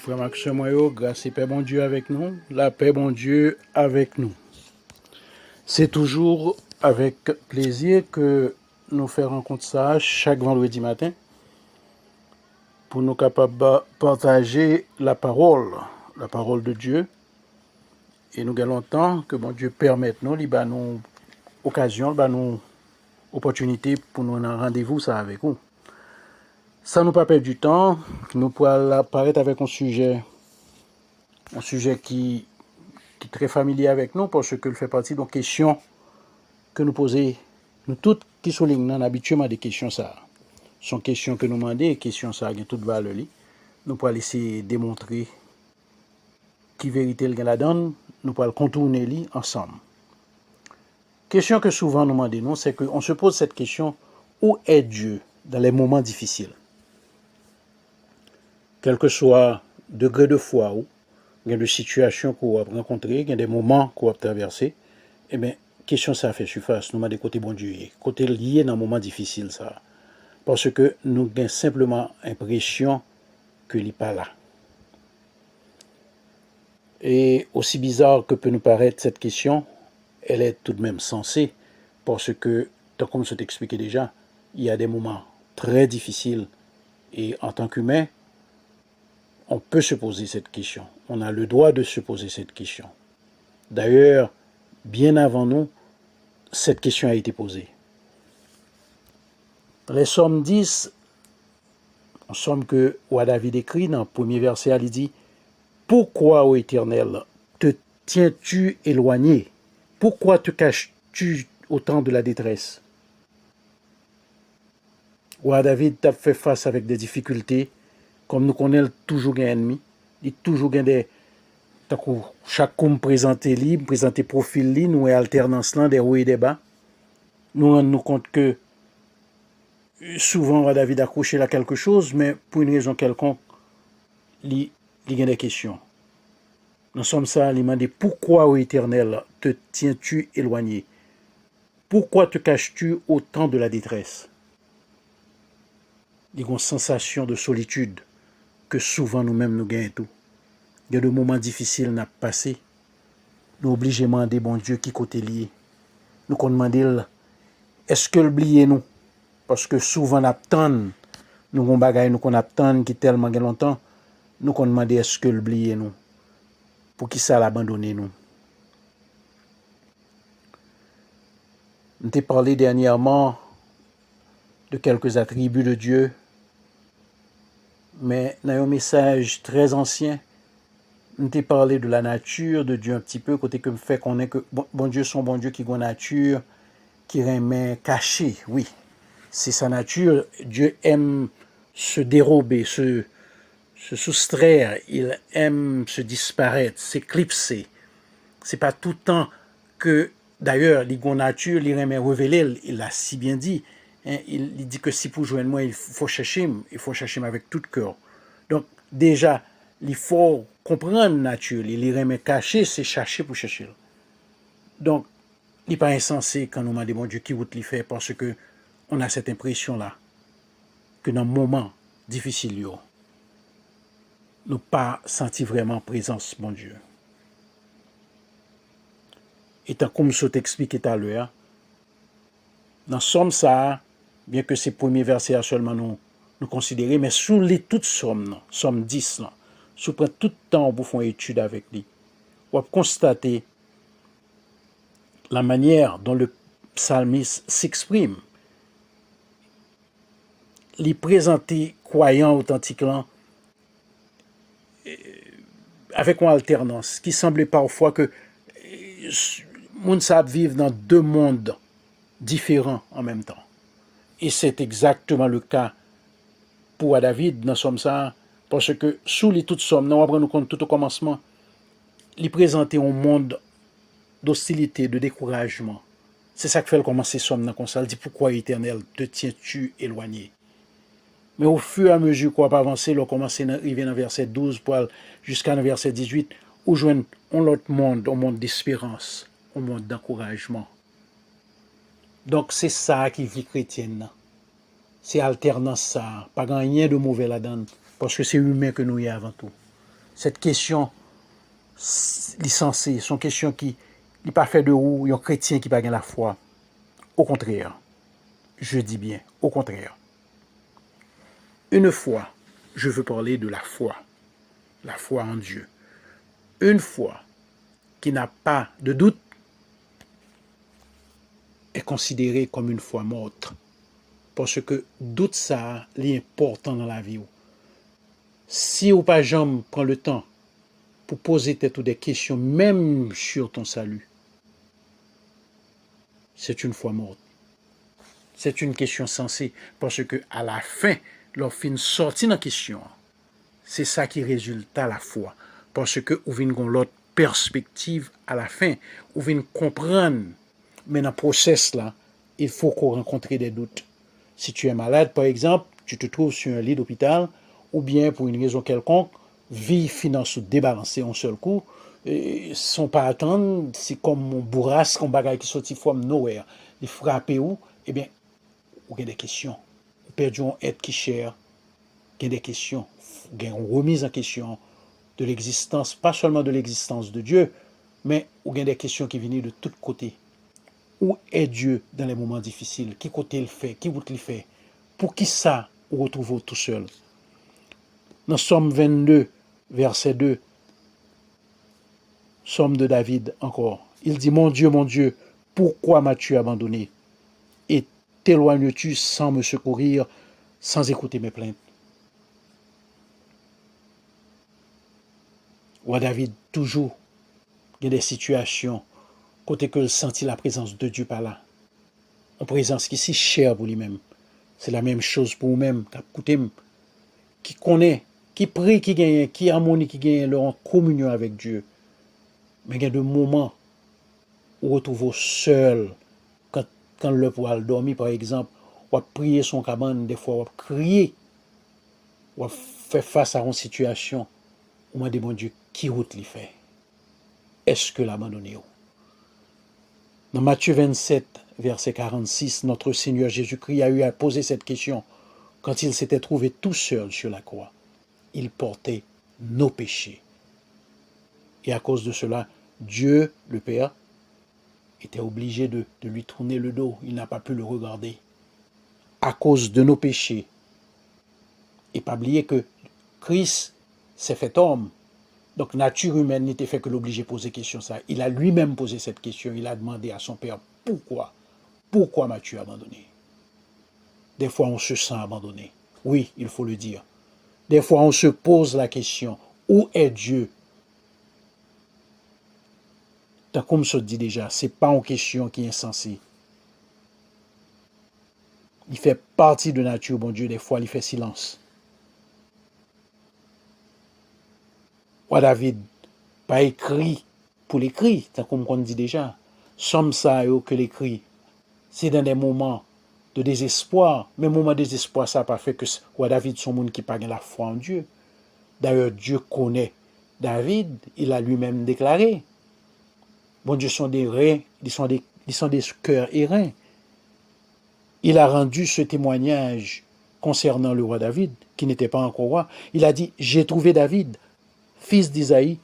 Frère Max Moyo, grâce et paix bon Dieu avec nous, la paix bon Dieu avec nous. C'est toujours avec plaisir que nous faisons rencontre ça chaque vendredi matin pour nous capables de partager la parole de Dieu. Et nous avons longtemps que bon Dieu permette nous, il a nous occasion, il nous opportunité pour nous avoir rendez-vous ça avec vous. Ça nous pas perdre du temps, nous pourrons apparaître avec un sujet qui est très familier avec nous parce que il fait partie de questions que nous posons, nous toutes qui soulignent habituellement des questions ça. Sont questions que nous demandons, et questions ça ont toute valeur. Nous pourrons essayer de démontrer qui vérité le la donne, nous pourrons contourner li ensemble. Question que souvent nous demandons, c'est qu'on se pose cette question, où est Dieu dans les moments difficiles? Quel que soit le degré de foi ou de situation qu'on va rencontrer, il y a des moments qu'on va traverser, eh bien, question ça fait surface, nous demandons côté bon Dieu, côté lié dans un moment difficile ça. Parce que nous avons simplement l'impression que il n'est pas là. Et aussi bizarre que peut nous paraître cette question, elle est tout de même sensée, parce que, comme je t'ai expliqué déjà, il y a des moments très difficiles, et en tant qu'humain, on peut se poser cette question. On a le droit de se poser cette question. D'ailleurs, bien avant nous, cette question a été posée. Les Psaumes 10, en somme que David écrit dans le premier verset, il dit « Pourquoi, ô Éternel, te tiens-tu éloigné? Pourquoi te caches-tu au temps de la détresse ?» David a fait face avec des difficultés, comme nous connaissons toujours un ennemi, il toujours des chaque coup me présenter libre, présenter profil li, nous et alternance là des hauts et des bas. Nous rendons compte que souvent David accroché à quelque chose, mais pour une raison quelconque, il y a des questions. Nous sommes ça, il m'a dit pourquoi, ô Éternel, te tiens-tu éloigné? Pourquoi te caches-tu au temps de la détresse? Il y a une sensation de solitude que souvent nous-mêmes nous gagnons tout. Il y a des moments difficiles à passer. Nous obligons à demander, bon Dieu, qui côté lié. Nous demandons, est-ce que l'oubliez nous? Parce que souvent, nous attendons, nous avons des bagages, nous attendons qui tellement longtemps, nous demandons, est-ce que l'oubliez nous? Pour qui ça l'abandonner nous? Nous t'ai parlé dernièrement de quelques attributs de Dieu, mais dans un message très ancien, nous t'ai parlé de la nature de Dieu un petit peu, côté que me fait qu'on est que bon Dieu, son bon Dieu qui a une nature, qui remet caché, oui. C'est sa nature. Dieu aime se dérober, se soustraire, il aime se disparaître, s'éclipser. C'est pas tout le temps que, d'ailleurs, il a une nature, il remet révéler, il l'a si bien dit. Hein, il dit que si pour joindre moi, il faut chercher avec tout cœur. Donc, déjà, il faut comprendre la nature, il remet caché, c'est chercher pour chercher. Donc, il n'est pas insensé quand nous demandons, mon Dieu, qui vous le fait, parce que on a cette impression-là, que dans un moment difficile, nous n'avons pas senti vraiment présence, mon Dieu. Et tant comme je t'expliquais tout à l'heure, dans Somme ça, bien que ces premiers versets seulement nous considérer, mais sous les toutes sommes, Somme 10, sous prend tout le temps pour faire une étude avec lui, on va constater la manière dont le psalmiste s'exprime. Il présenter croyant authentiquement avec une alternance qui semblait parfois que moun sa vivre dans deux mondes différents en même temps. Et c'est exactement le cas pour David dans Somme ça, parce que sous les toutes sommes, nous apprenons compte tout au commencement, il présentait un monde d'hostilité, de découragement. C'est ça que fait le commencer Somme dans comme ça. Il dit pourquoi Éternel te tiens-tu éloigné? Mais au fur et à mesure qu'on va avancer, on commence à arriver dans verset 12 jusqu'à verset 18, où joignent l'autre monde, un monde d'espérance, un monde d'encouragement. Donc c'est ça qui vit chrétienne. C'est alternance ça, pas rien de mauvais là-dedans, parce que c'est humain que nous y avant tout. cette question licenciée, son question qui n'est pas fait de ou un chrétien qui n'a pas la foi. Au contraire, je dis bien, au contraire. Une fois, je veux parler de la foi en Dieu. Une foi qui n'a pas de doute est considérée comme une foi morte. Parce que doute ça est important dans la vie. Si ou pas jamais prend le temps pour poser tête ou des questions, même sur ton salut, c'est une foi morte. C'est une question sensée. Parce que à la fin, leur fin sorti dans la question, c'est ça qui résulte à la foi. Parce que ou vient l'autre perspective à la fin, ou vient comprendre. Mais dans le process là, il faut qu'on rencontre des doutes. Si tu es malade, par exemple, tu te trouves sur un lit d'hôpital, ou bien pour une raison quelconque, vie finance débalancée en seul coup, sans pas attendre, c'est comme mon bourrasque, un bagage qui sortit from nowhere. Il frappe où, eh bien, ou a des questions. Ou perdu un être qui cher, il y a des questions, il y a une remise en question de l'existence, pas seulement de l'existence de Dieu, mais il y a des questions qui viennent de tous côtés. Où est Dieu dans les moments difficiles? Qui côté il fait? Qui route il fait? Pour qui ça vous retrouvez tout seul? Dans Somme 22, verset 2, Somme de David encore, il dit, mon Dieu, pourquoi m'as-tu abandonné? Et t'éloignes-tu sans me secourir, sans écouter mes plaintes? Ou David, toujours, il y a des situations côté que sentit la présence de Dieu par là. Une présence qui est si chère pour lui-même. C'est la même chose pour vous-même, qui connaît, qui prie, qui gagne, qui harmonie, qui gagne leur en communion avec Dieu. Mais il y a des moments où vous retrouvez seul, quand le poil dormir, par exemple, ou prier son cabane, des fois, ou crier, ou faire face à une situation, où on demande Dieu, qui route lui fait? Est-ce que l'abandonner? Dans Matthieu 27, verset 46, notre Seigneur Jésus-Christ a eu à poser cette question quand il s'était trouvé tout seul sur la croix. Il portait nos péchés. Et à cause de cela, Dieu, le Père, était obligé de lui tourner le dos. Il n'a pas pu le regarder. À cause de nos péchés. Et pas oublier que Christ s'est fait homme. Donc, nature humaine n'était fait que l'obliger de poser question ça. Il a lui-même posé cette question. Il a demandé à son Père, pourquoi? Pourquoi m'as-tu abandonné? Des fois, on se sent abandonné. Oui, il faut le dire. Des fois, on se pose la question, où est Dieu? Tant comme se dit déjà, ce n'est pas une question qui est insensée. Il fait partie de nature, bon Dieu, des fois, il fait silence. Ou David, pas écrit pour l'écrit, tant comme on dit déjà. Somme ça que l'écrit, c'est dans des moments de désespoir. Mais moment de désespoir, ça n'a pas fait que David son monde qui n'a pas la foi en Dieu. D'ailleurs, Dieu connaît David, il a lui-même déclaré. Bon Dieu sont des reins, ils sont des cœurs airains. Il a rendu ce témoignage concernant le roi David, qui n'était pas encore roi. Il a dit, j'ai trouvé David, fils d'Isaïe,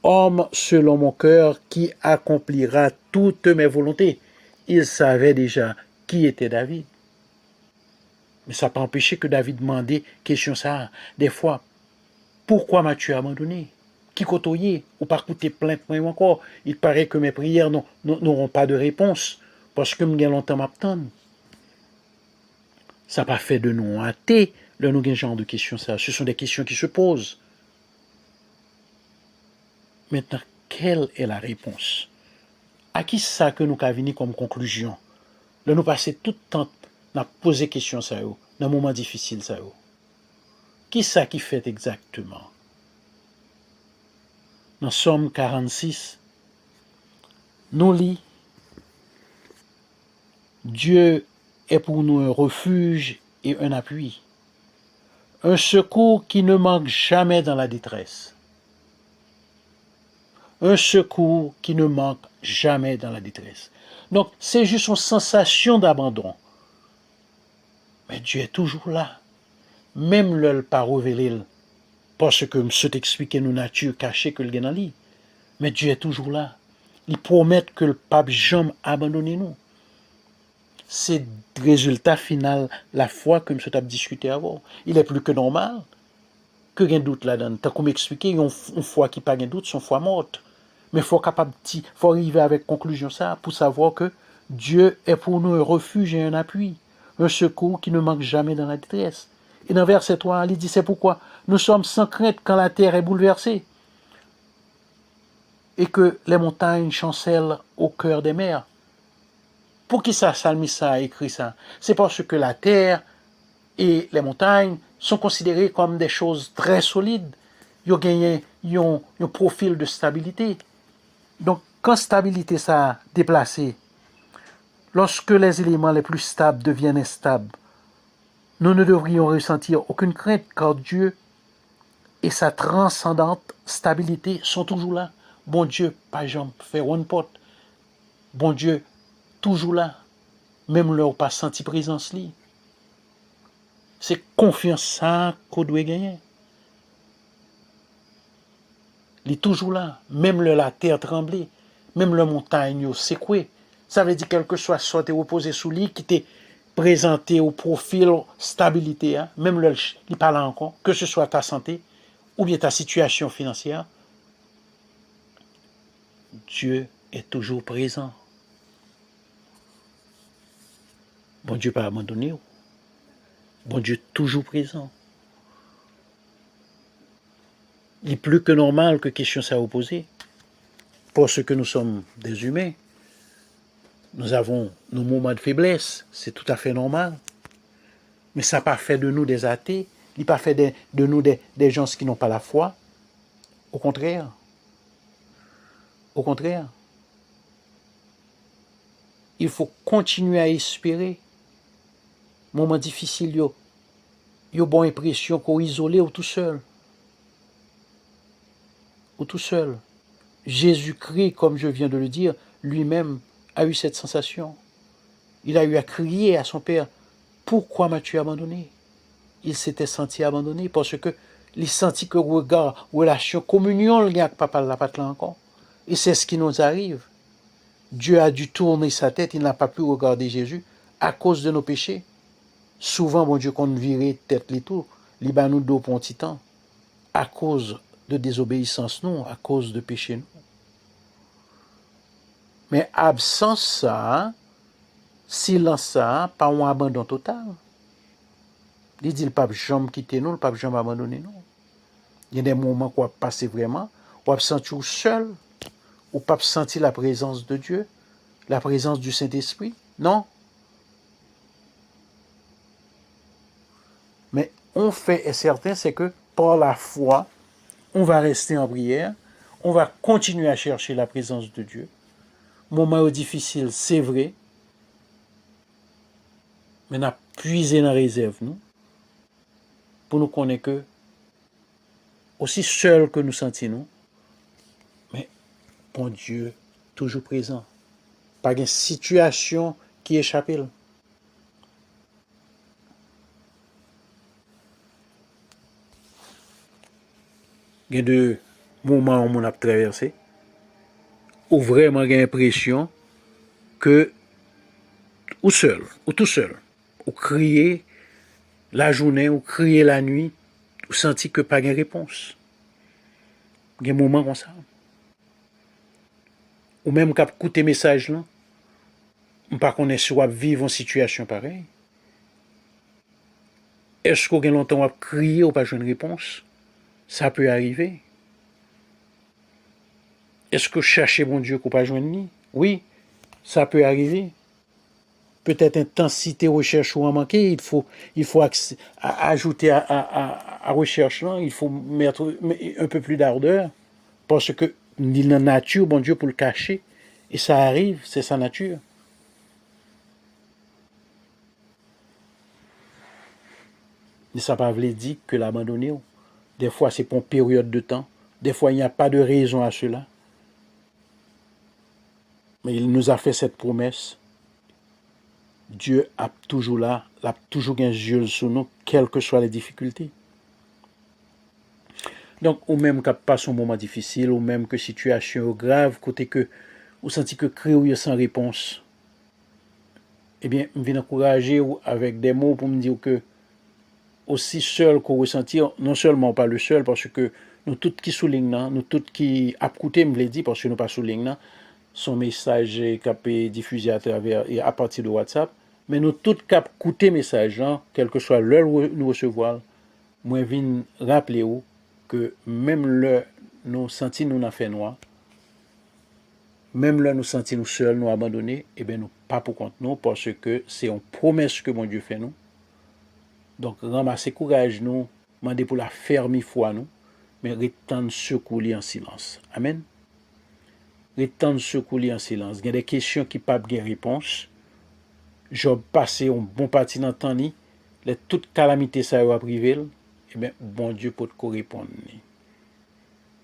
homme selon mon cœur, qui accomplira toutes mes volontés. Il savait déjà qui était David. Mais ça n'a pas empêché que David demandait question ça. Des fois, pourquoi m'as-tu abandonné? Qui côtoyait ou par coûter plainte moi encore? Il paraît que mes prières n'auront pas de réponse parce que je longtemps m'attendre. Ça n'a pas fait de nous athées, le nous genre de questions ça. Ce sont des questions qui se posent. Maintenant, quelle est la réponse? À qui ça que nous avons venu comme conclusion? Là, nous passer tout le temps à poser questions ça, dans un moment difficile ça. Qui ça qui fait exactement? Dans Somme 46, nous lit, Dieu est pour nous un refuge et un appui, un secours qui ne manque jamais dans la détresse. Un secours qui ne manque jamais dans la détresse. Donc, c'est juste une sensation d'abandon. Mais Dieu est toujours là. Même le pas révélé, Parce que je t'explique une nature cachée que le gain dans lui. Mais Dieu est toujours là. Il promet que le pape jamais abandonné nous. C'est le résultat final, la foi que je t'ai discuté avant. Il est plus que normal que rien doute là-dedans. T'as comme expliqué, une foi qui pas de doute, son foi morte. Mais faut arriver avec conclusion ça pour savoir que Dieu est pour nous un refuge et un appui, un secours qui ne manque jamais dans la détresse. Et dans verset 3, il dit c'est pourquoi nous sommes sans crainte quand la terre est bouleversée et que les montagnes chancellent au cœur des mers. Pour qui ça, Salmiste a écrit ça? C'est parce que la terre et les montagnes sont considérées comme des choses très solides. Ils ont gagné un profil de stabilité. Donc, quand stabilité ça a déplacé, lorsque les éléments les plus stables deviennent instables, nous ne devrions ressentir aucune crainte car Dieu et sa transcendante stabilité sont toujours là. Bon Dieu, pas jamais fait one pot. Bon Dieu, toujours là. Même leur pas senti présence li. C'est confiance ça qu'on doit gagner. Il est toujours là. Même la terre tremblée. Même la montagne secouée. Ça veut dire quelque chose soit reposé sous lui qui t'est présenté au profil stabilité. Hein? Même il parle encore. Que ce soit ta santé ou bien ta situation financière. Dieu est toujours présent. Bon Dieu pas abandonné. Bon Dieu toujours présent. Il est plus que normal que question ça opposée. Parce que nous sommes des humains. Nous avons nos moments de faiblesse. C'est tout à fait normal. Mais ça n'a pas fait de nous des athées. Il n'a pas fait de nous des gens qui n'ont pas la foi. Au contraire. Au contraire. Il faut continuer à espérer. Moment difficile, il y a bonne impression qu'on est isolé ou tout seul. Ou tout seul. Jésus-Christ, comme je viens de le dire, lui-même a eu cette sensation. Il a eu à crier à son Père, pourquoi m'as-tu abandonné? Il s'était senti abandonné parce que il sentit que regard, relation, communion, le gars avec papa l'a pas là encore. Et c'est ce qui nous arrive. Dieu a dû tourner sa tête, il n'a pas pu regarder Jésus à cause de nos péchés. Souvent, bon Dieu, qu'on virait tête les tout, il bat nous dos pour un petit temps, à cause de désobéissance, non, à cause de péché, non. Mais absence ça, silence ça, pas un abandon total. Il dit le pape jamais quitté nous, le pape jamais abandonné nous. Il y a des moments qu'on va passer vraiment, on va se sentir seul, ou pas sentir la présence de Dieu, la présence du Saint-Esprit. Non. Mais on fait est certain, c'est que par la foi, on va rester en prière, on va continuer à chercher la présence de Dieu. Moment difficile, c'est vrai, mais on a puisé dans la réserve, nous, pour nous connaître que, aussi seul que nous sentons, mais bon Dieu, toujours présent. Pas une situation qui échappe. Il y a deux moments où on a traversé, où vraiment j'ai l'impression que, ou seul, ou tout seul, ou crier la journée, ou crier la nuit, ou sentir que pas de réponse. Il y a des moments comme ça. Ou même quand écouter message là, on ne connaît pas si on vivre une situation pareille. Est-ce qu'on a longtemps à crier ou pas jouer une réponse? Ça peut arriver. Est-ce que chercher bon Dieu qu'on pas joindre ni? Oui, ça peut arriver. Peut-être intensité recherche ou en manquer, il faut ajouter à recherche là, il faut mettre un peu plus d'ardeur parce que la nature, bon Dieu, pour le cacher, et ça arrive, c'est sa nature. Mais ça ne veut pas dire que l'abandonner. Des fois, c'est pour une période de temps. Des fois, il n'y a pas de raison à cela. Mais il nous a fait cette promesse. Dieu est toujours là, il a toujours un yeux sur nous, quelles que soient les difficultés. Donc, ou même quand passe un moment difficile, ou même que situation grave, côté que, ou senti que cri ou sans réponse, eh bien, je viens encourager avec des mots pour me dire que aussi seul qu'on ressentit, non seulement pas le seul, parce que nous tous qui soulignent, nous tous qui écoutons, me dit, parce que nous pas soulignent, son message qui a été diffusé à travers et à partir de WhatsApp, mais nous tous qui écoutons message, quel que soit l'heure où nous recevons, moi, je viens rappeler que même le nous sentis nous n'en fait noir, même là nous sentis nous seuls, nous abandonnés, eh bien nous pas pour compte nous, parce que c'est une promesse que mon Dieu fait nous. Donc ramasser courage nous, demander pour la ferme foi nous, mais retendre secours en silence. Amen. Retendre secours en silence. Il y a des questions qui pas de réponse. Job passé un bon parti dans le temps ni, les toutes calamités ça va privé, eh bien bon Dieu peut te répondre.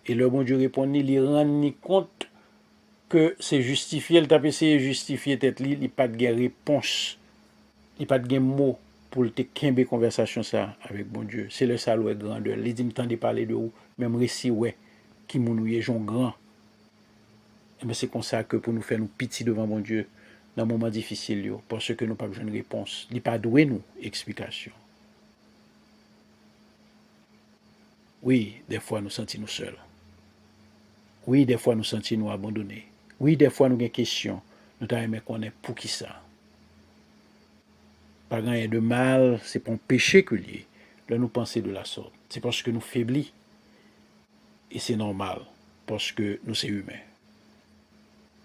Et le bon Dieu répond, il rend ni compte que c'est justifié, il t'a essayé de justifier tête li, il n'y a pas de réponse, il n'y a pas de mot pour te kembe conversation ça avec bon Dieu. C'est le salut est grandeur. Il dit, me parler de vous, même récit ouais, qui mounouye jon grand. Et bien c'est comme ça que pour nous faire nous pitié devant bon Dieu dans un moment difficile, parce que nous pas besoin de réponse. Il n'a pas doué nous explication. Oui, des fois nous sentons nous seuls. Oui, des fois nous sentons nous abandonnés. Oui, des fois nous avons des questions. Nous avons qu'on est pour qui ça. Pas rien de mal, c'est pour un péché que lié. Là, nous pensons de la sorte. C'est parce que nous faiblis. Et c'est normal, parce que nous sommes humains.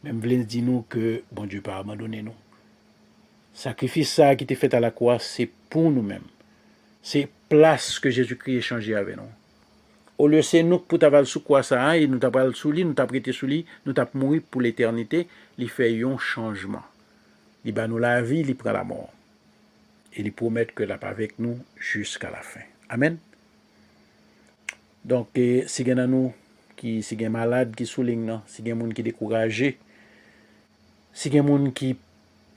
Même voulez dire nous que bon Dieu pas abandonné nous. Sacrifice ça qui était fait à la croix, c'est pour nous-mêmes. C'est place que Jésus-Christ a changé avec nous. Au lieu c'est nous pour t'avoir sous quoi ça, et nous t'avoir sous lui, nous t'avons prêté sous lui, nous t'avons mouru pour l'éternité, il fait un changement. Il bat nous la vie, il prend la mort. Et il promet que là avec nous jusqu'à la fin. Amen. Donc, si il y a nous qui si y a malade qui souligne, si il y a des gens qui sont découragés, si il y a des gens qui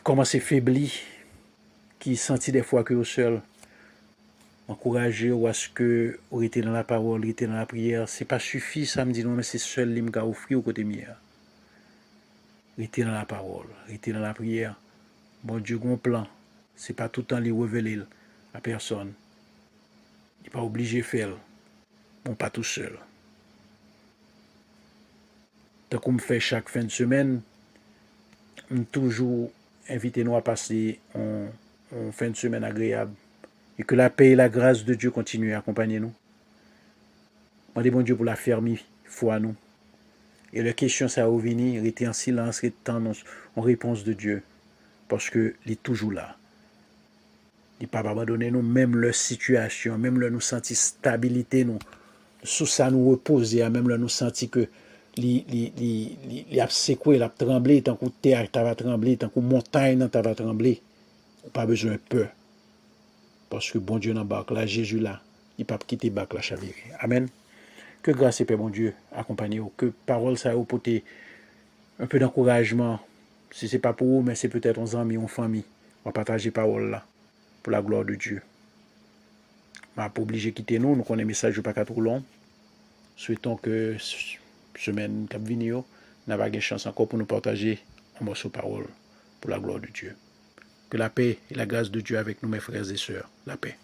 commencent à faiblir, qui sentent des fois que vous seul, encourager ou à ce que vous êtes dans la parole, vous êtes dans la prière, c'est pas suffit, ça me dit non, mais c'est seul qui m'a offert au côté mien. Vous êtes dans la parole, vous êtes dans la prière. Bon Dieu, un plan. C'est pas tout le temps les révéler à personne. Il n'est pas obligé de faire. Bon, pas tout seul. Tant qu'on me fait chaque fin de semaine, je toujours invité nous à passer une fin de semaine agréable. Et que la paix et la grâce de Dieu continuent à accompagner nous. Demandez bon Dieu pour la fermer foi nous. Et la question ça va venir, rester en silence, rester en réponse de Dieu. Parce qu'il est toujours là. Il ne peut pas abandonner nous, même leur situation, même leur nous sentir stabilité, nous, sous ça nous reposer, même leur nous sentir que il a secoué, il a tremblé, tant que terre va trembler, tant que montagne va trembler. Pas besoin de peur. Parce que bon Dieu dans barque là, Jésus là, il ne peut pas quitter barque là, chaviré. Amen. Que grâce et paix, mon Dieu, accompagne vous. Que parole ça vous porte un peu d'encouragement. Si ce n'est pas pour vous, mais c'est peut-être aux amis, aux familles. On va partager parole là. Pour la gloire de Dieu. Je ne suis pas obligé de quitter nous, nous connaissons un message pas trop long. Souhaitons que semaine qui vient, nous avons une chance encore pour nous partager un morceau de parole pour la gloire de Dieu. Que la paix et la grâce de Dieu avec nous, mes frères et sœurs. La paix.